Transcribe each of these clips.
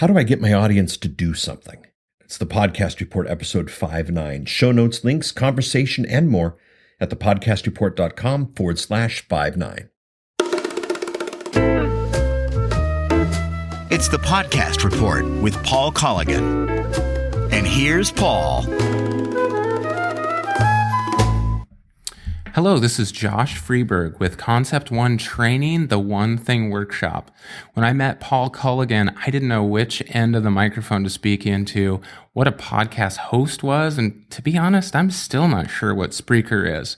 How do I get my audience to do something? It's the Podcast Report, episode 59. Show notes, links, conversation, and more at thepodcastreport.com/59. It's the Podcast Report with Paul Colligan. And here's Paul. Hello, this is Josh Freeberg with Concept One Training, the One Thing Workshop. When I met Paul Colligan, I didn't know which end of the microphone to speak into, what a podcast host was, and to be honest, I'm still not sure what Spreaker is.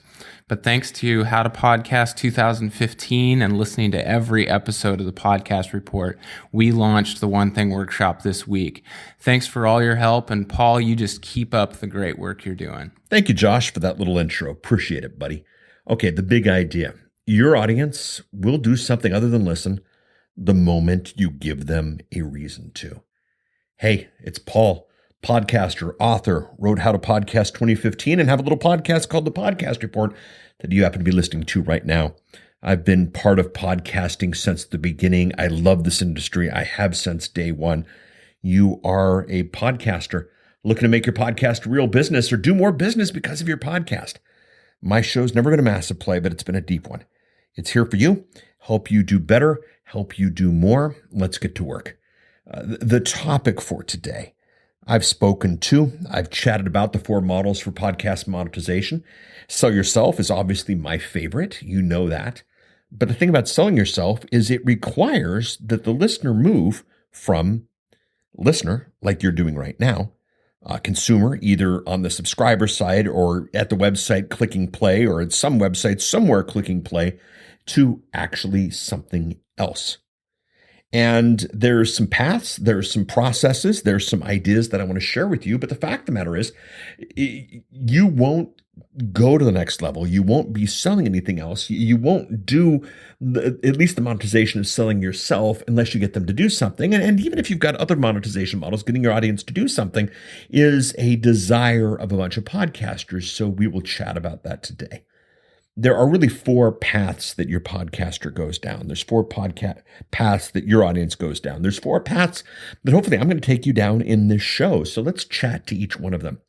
But thanks to How to Podcast 2015 and listening to every episode of the Podcast Report, we launched the One Thing Workshop this week. Thanks for all your help, and Paul, you just keep up the great work you're doing. Thank you, Josh, for that little intro. Appreciate it, buddy. Okay, the big idea. Your audience will do something other than listen the moment you give them a reason to. Hey, it's Paul, podcaster, author, wrote How to Podcast 2015, and have a little podcast called The Podcast Report that you happen to be listening to right now. I've been part of podcasting since the beginning. I love this industry. I have since day one. You are a podcaster looking to make your podcast a real business or do more business because of your podcast. My show's never been a massive play, but it's been a deep one. It's here for you, help you do better, help you do more. Let's get to work. The topic for today, I've chatted about the 4 models for podcast monetization. Sell yourself is obviously my favorite. You know that. But the thing about selling yourself is it requires that the listener move from listener, like you're doing right now, consumer, either on the subscriber side or at the website clicking play, or at some website somewhere clicking play, to actually something else. And there's some paths, there's some processes, there's some ideas that I want to share with you. But the fact of the matter is, you won't go to the next level. You won't be selling anything else. You won't do at least the monetization of selling yourself unless you get them to do something. And even if you've got other monetization models, getting your audience to do something is a desire of a bunch of podcasters. So we will chat about that today. There are really 4 paths that your podcaster goes down. There's 4 paths that your audience goes down. There's 4 paths that hopefully I'm going to take you down in this show. So let's chat to each one of them.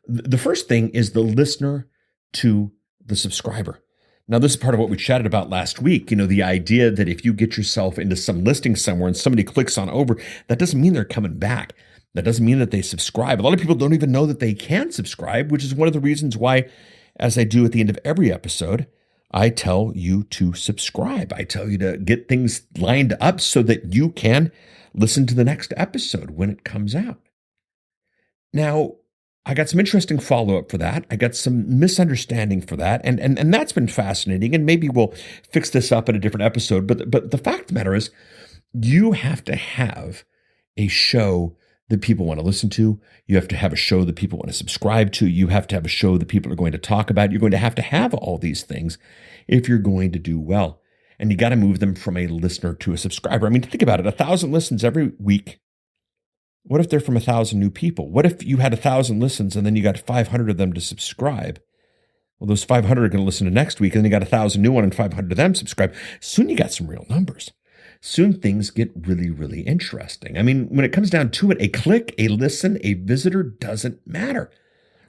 The first thing is the listener to the subscriber. Now, this is part of what we chatted about last week. You know, the idea that if you get yourself into some listing somewhere and somebody clicks on over, that doesn't mean they're coming back. That doesn't mean that they subscribe. A lot of people don't even know that they can subscribe, which is one of the reasons why, as I do at the end of every episode, I tell you to subscribe. I tell you to get things lined up so that you can listen to the next episode when it comes out. Now, I got some interesting follow-up for that. I got some misunderstanding for that. And that's been fascinating. And maybe we'll fix this up in a different episode. But the fact of the matter is, you have to have a show that people want to listen to. You have to have a show that people want to subscribe to. You have to have a show that people are going to talk about. You're going to have all these things if you're going to do well. And you got to move them from a listener to a subscriber. I mean, think about it. 1,000 listens every week. What if they're from 1,000 new people? What if you had 1,000 listens and then you got 500 of them to subscribe? Well, those 500 are going to listen to next week, and then you got 1,000 new one and 500 of them subscribe. Soon you got some real numbers. Soon things get really, really interesting. I mean, when it comes down to it, a click, a listen, a visitor doesn't matter.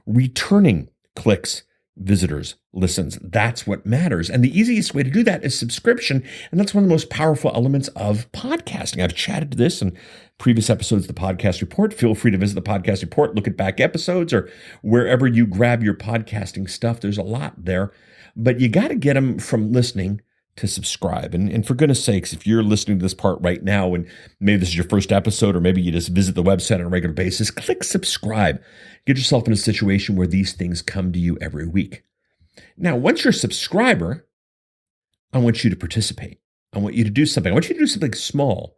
Returning clicks, visitors, listens, that's what matters. And the easiest way to do that is subscription. And that's one of the most powerful elements of podcasting. I've chatted to this in previous episodes of the Podcast Report. Feel free to visit the Podcast Report, look at back episodes, or wherever you grab your podcasting stuff. There's a lot there. But you got to get them from listening to subscribe. And for goodness sakes, if you're listening to this part right now, and maybe this is your first episode, or maybe you just visit the website on a regular basis, click subscribe. Get yourself in a situation where these things come to you every week. Now, once you're a subscriber, I want you to participate. I want you to do something. I want you to do something small,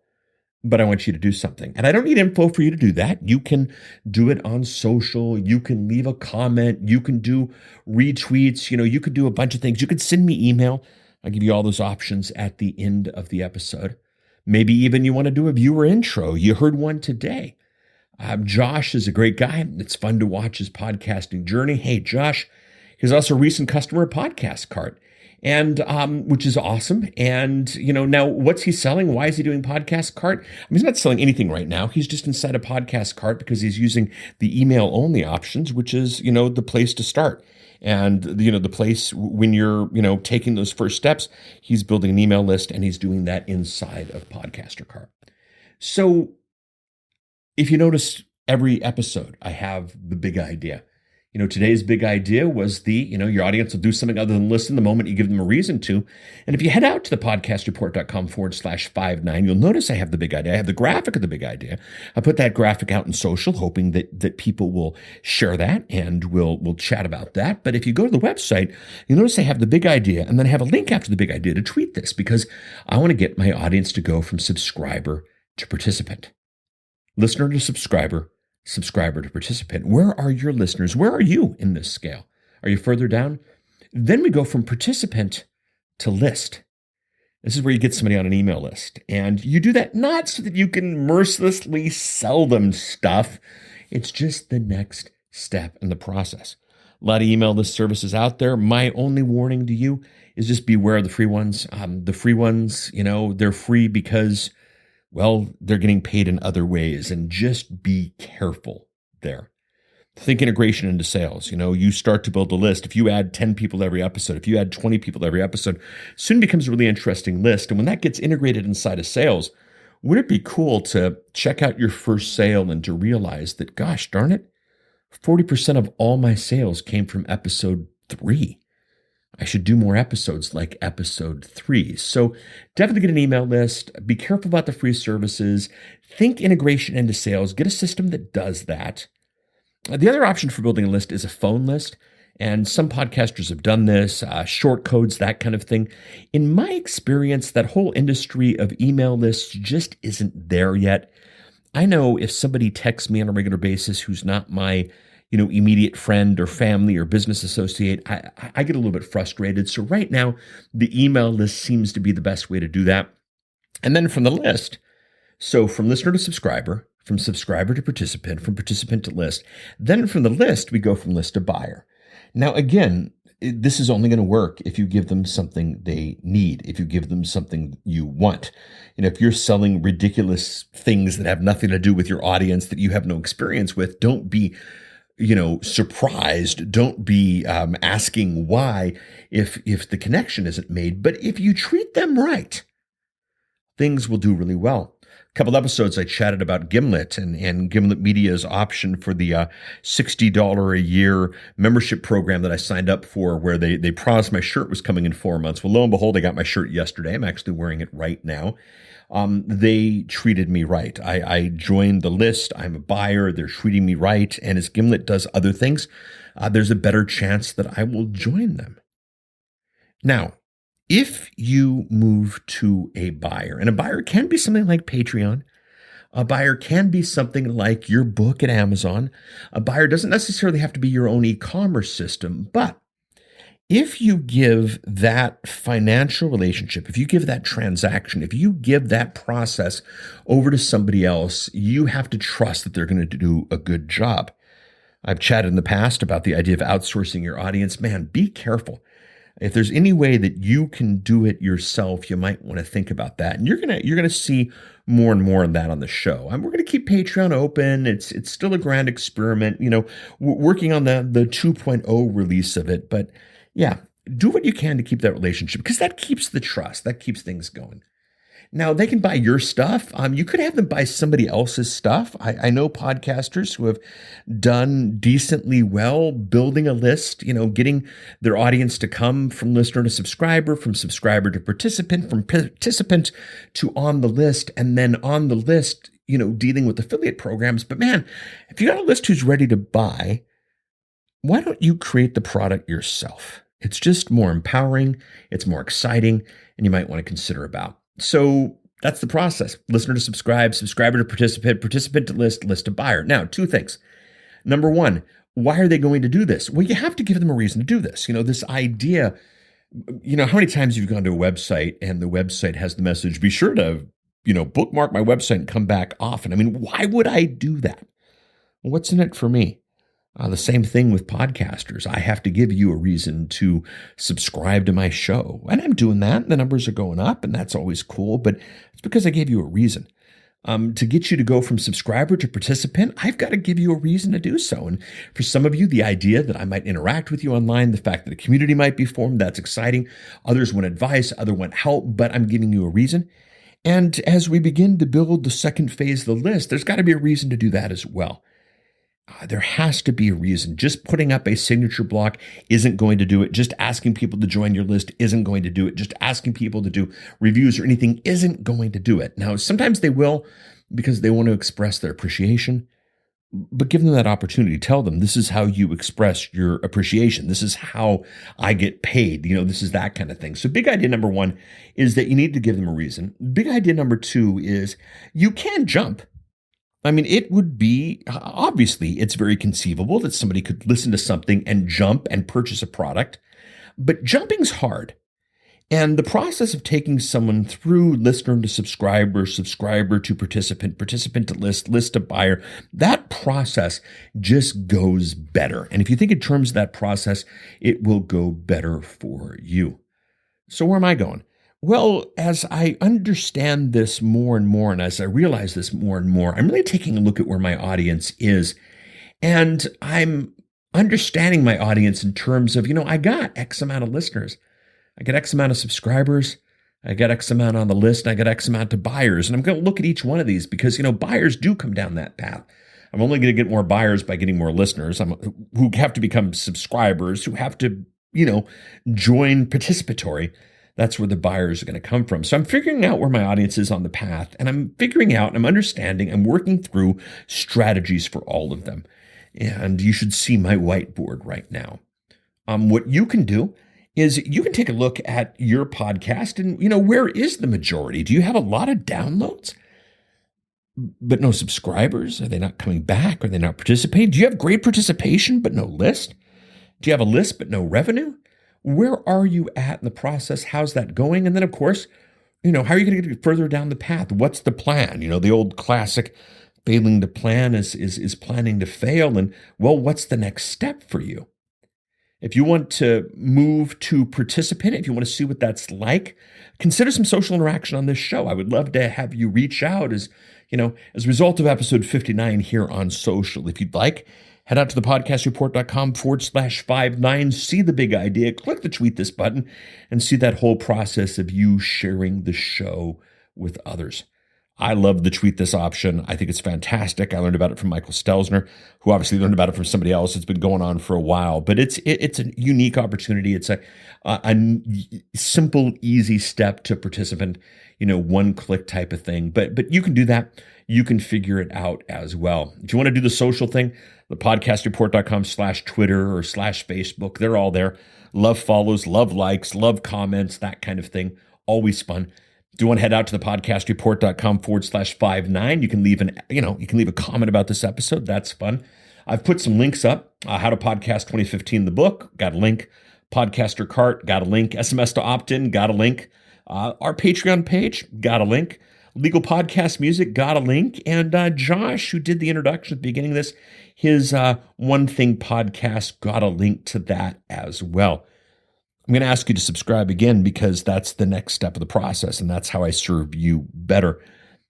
but I want you to do something. And I don't need info for you to do that. You can do it on social. You can leave a comment. You can do retweets. You could do a bunch of things. You could send me email. I'll give you all those options at the end of the episode. Maybe even you want to do a viewer intro. You heard one today. Josh is a great guy. It's fun to watch his podcasting journey. Hey, Josh, he's also a recent customer of Podcast Cart. and which is awesome. And now what's he selling? Why is he doing podcast cart? I mean, he's not selling anything right now. He's just inside a podcast cart because he's using the email only options, which is the place to start. And the place when you're taking those first steps, he's building an email list, and he's doing that inside of Podcaster Cart. So if you notice, every episode I have the big idea. Today's big idea was your audience will do something other than listen the moment you give them a reason to. And if you head out to the podcastreport.com/59, you'll notice I have the big idea. I have the graphic of the big idea. I put that graphic out in social, hoping that people will share that and we'll chat about that. But if you go to the website, you'll notice I have the big idea, and then I have a link after the big idea to tweet this, because I want to get my audience to go from subscriber to participant. Listener to subscriber, subscriber to participant. Where are your listeners? Where are you in this scale? Are you further down? Then we go from participant to list. This is where you get somebody on an email list. And you do that not so that you can mercilessly sell them stuff. It's just the next step in the process. A lot of email list services out there. My only warning to you is just beware of the free ones. The free ones, they're free because they're getting paid in other ways, and just be careful there. Think integration into sales. You start to build a list. If you add 10 people to every episode, if you add 20 people to every episode, soon becomes a really interesting list. And when that gets integrated inside of sales, would it be cool to check out your first sale and to realize that, gosh darn it, 40% of all my sales came from episode 3. I should do more episodes like episode 3. So definitely get an email list. Be careful about the free services. Think integration into sales. Get a system that does that. The other option for building a list is a phone list. And some podcasters have done this, short codes, that kind of thing. In my experience, that whole industry of email lists just isn't there yet. I know if somebody texts me on a regular basis who's not my immediate friend or family or business associate, I get a little bit frustrated. So right now, the email list seems to be the best way to do that. And then from the list, so from listener to subscriber, from subscriber to participant, from participant to list, then from the list, we go from list to buyer. Now, again, this is only going to work if you give them something they need, if you give them something you want. If you're selling ridiculous things that have nothing to do with your audience that you have no experience with, don't be surprised. Don't be asking why if the connection isn't made. But if you treat them right, things will do really well. A couple episodes I chatted about Gimlet and Gimlet Media's option for the $60 a year membership program that I signed up for, where they promised my shirt was coming in 4 months. Well, lo and behold, I got my shirt yesterday. I'm actually wearing it right now. They treated me right. I joined the list. I'm a buyer. They're treating me right. And as Gimlet does other things, there's a better chance that I will join them. Now, if you move to a buyer, and a buyer can be something like Patreon, a buyer can be something like your book at Amazon. A buyer doesn't necessarily have to be your own e-commerce system, but if you give that financial relationship, if you give that transaction, if you give that process over to somebody else, you have to trust that they're going to do a good job. I've chatted in the past about the idea of outsourcing your audience. Man, be careful. If there's any way that you can do it yourself, you might want to think about that. And you're gonna see more and more of that on the show. We're gonna keep Patreon open. It's still a grand experiment. Working on the 2.0 release of it. But yeah, do what you can to keep that relationship, because that keeps the trust. That keeps things going. Now, they can buy your stuff. You could have them buy somebody else's stuff. I know podcasters who have done decently well building a list, getting their audience to come from listener to subscriber, from subscriber to participant, from participant to on the list, and then on the list, dealing with affiliate programs. But man, if you got a list who's ready to buy, why don't you create the product yourself? It's just more empowering, it's more exciting, and you might want to consider about. So that's the process. Listener to subscribe, subscriber to participant, participant to list, list to buyer. Now, 2 things. Number 1, why are they going to do this? Well, you have to give them a reason to do this. This idea, how many times you've gone to a website and the website has the message, be sure to, bookmark my website and come back often. I mean, why would I do that? What's in it for me? The same thing with podcasters. I have to give you a reason to subscribe to my show. And I'm doing that. The numbers are going up, and that's always cool, but it's because I gave you a reason. To get you to go from subscriber to participant, I've got to give you a reason to do so. And for some of you, the idea that I might interact with you online, the fact that a community might be formed, that's exciting. Others want advice, others want help, but I'm giving you a reason. And as we begin to build the second phase of the list, there's got to be a reason to do that as well. There has to be a reason. Just putting up a signature block isn't going to do it. Just asking people to join your list isn't going to do it. Just asking people to do reviews or anything isn't going to do it. Now, sometimes they will because they want to express their appreciation, but give them that opportunity. Tell them this is how you express your appreciation. This is how I get paid. This is that kind of thing. So big idea number one is that you need to give them a reason. Big idea number two is you can jump. It would be, obviously, it's very conceivable that somebody could listen to something and jump and purchase a product, but jumping's hard. And the process of taking someone through listener to subscriber, subscriber to participant, participant to list, list to buyer, that process just goes better. And if you think in terms of that process, it will go better for you. So where am I going? Well, as I understand this more and more, and as I realize this more and more, I'm really taking a look at where my audience is. And I'm understanding my audience in terms of, I got X amount of listeners. I got X amount of subscribers. I got X amount on the list. And I got X amount of buyers. And I'm going to look at each one of these because, buyers do come down that path. I'm only going to get more buyers by getting more listeners who have to become subscribers, who have to, join participatory. That's where the buyers are going to come from. So I'm figuring out where my audience is on the path, and I'm figuring out, I'm understanding, I'm working through strategies for all of them. And you should see my whiteboard right now. What you can do is you can take a look at your podcast and, where is the majority? Do you have a lot of downloads, but no subscribers? Are they not coming back? Are they not participating? Do you have great participation, but no list? Do you have a list, but no revenue? Where are you at in the process? How's that going? And then, of course, how are you going to get further down the path? What's the plan? The old classic failing to plan is planning to fail. And, well, what's the next step for you? If you want to move to participant, if you want to see what that's like, consider some social interaction on this show. I would love to have you reach out as a result of episode 59 here on social. If you'd like, head out to thepodcastreport.com/59, see the big idea, click the tweet this button, and see that whole process of you sharing the show with others. I love the tweet this option. I think it's fantastic. I learned about it from Michael Stelzner, who obviously learned about it from somebody else. It's been going on for a while, but it's a unique opportunity. It's a simple, easy step to participant, one click type of thing. But you can do that. You can figure it out as well. If you want to do the social thing, thepodcastreport.com/Twitter or /Facebook, they're all there. Love follows, love likes, love comments, that kind of thing. Always fun. If you want to head out to thepodcastreport.com/59, you can leave a comment about this episode. That's fun. I've put some links up. How to Podcast 2015, the book, got a link. Podcaster Cart, got a link. SMS to opt-in, got a link. Our Patreon page, got a link. Legal Podcast Music, got a link. And Josh, who did the introduction at the beginning of this, his One Thing podcast, got a link to that as well. I'm going to ask you to subscribe again because that's the next step of the process, and that's how I serve you better.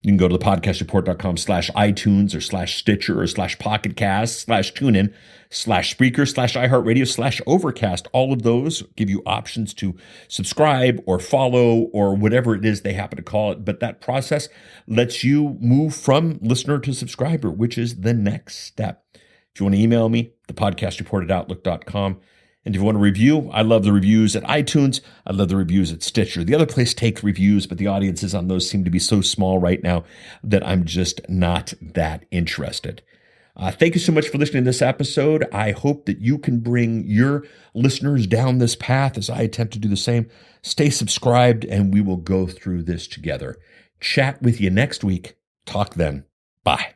You can go to thepodcastreport.com/iTunes or /Stitcher or /Pocketcast /TuneIn /Spreaker /iHeartRadio /Overcast. All of those give you options to subscribe or follow or whatever it is they happen to call it. But that process lets you move from listener to subscriber, which is the next step. If you want to email me, thepodcastreport@outlook.com. And if you want to review, I love the reviews at iTunes. I love the reviews at Stitcher. The other place takes reviews, but the audiences on those seem to be so small right now that I'm just not that interested. Thank you so much for listening to this episode. I hope that you can bring your listeners down this path as I attempt to do the same. Stay subscribed, and we will go through this together. Chat with you next week. Talk then. Bye.